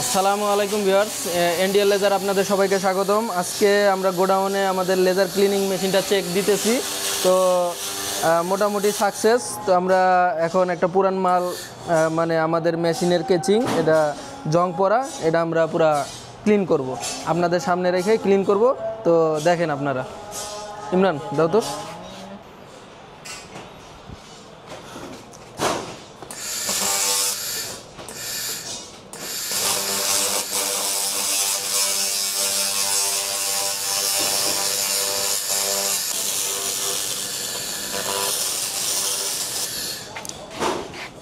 আসসালামু আলাইকুম viewers, NDL laser আপনাদের সবাইকে স্বাগতম। আজকে আমরা গোডাউনে আমাদের লেজার ক্লিনিং মেশিনটা চেক দিতেছি। তো মোটামুটি সাকসেস। তো আমরা এখন একটা পুরান মাল মানে আমাদের মেশিনের কেচিং, এটা জং পড়া, এটা আমরা পুরা ক্লিন করব, আপনাদের সামনে রেখে ক্লিন করব। তো দেখেন আপনারা। ইমরান দাও তো।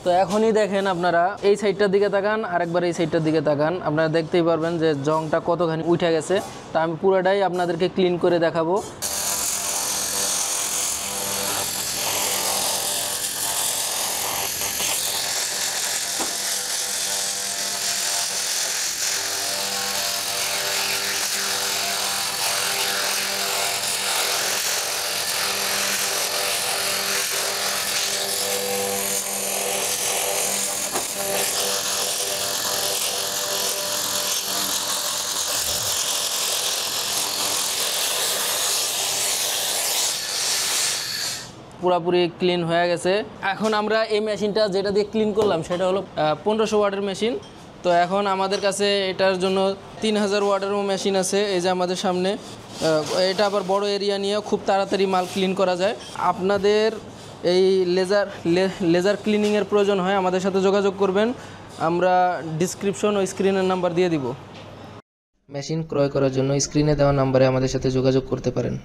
তো এখনই দেখেন আপনারা এই সাইডটার দিকে তাকান, আরেকবার এই সাইডটার দিকে তাকান, আপনারা দেখতেই পারবেন যে জংটা কতখানি উঠে গেছে। তা আমি পুরোটাই আপনাদেরকে ক্লিন করে দেখাবো। পুরাপুরি ক্লিন হয়ে গেছে। এখন আমরা এই মেশিনটা যেটা দিয়ে ক্লিন করলাম সেটা হলো 1500 ওয়াটের মেশিন। তো এখন আমাদের কাছে এটার জন্য 3000 ওয়াটেরও মেশিন আছে, এই যে আমাদের সামনে। এটা আবার বড় এরিয়া নিয়ে খুব তাড়াতাড়ি মাল ক্লিন করা যায়। আপনাদের এই লেজার ক্লিনিংয়ের প্রয়োজন হয়, আমাদের সাথে যোগাযোগ করবেন। আমরা ডিসক্রিপশন ও স্ক্রিনের নাম্বার দিয়ে দিব। মেশিন ক্রয় করার জন্য স্ক্রিনে দেওয়া নাম্বারে আমাদের সাথে যোগাযোগ করতে পারেন।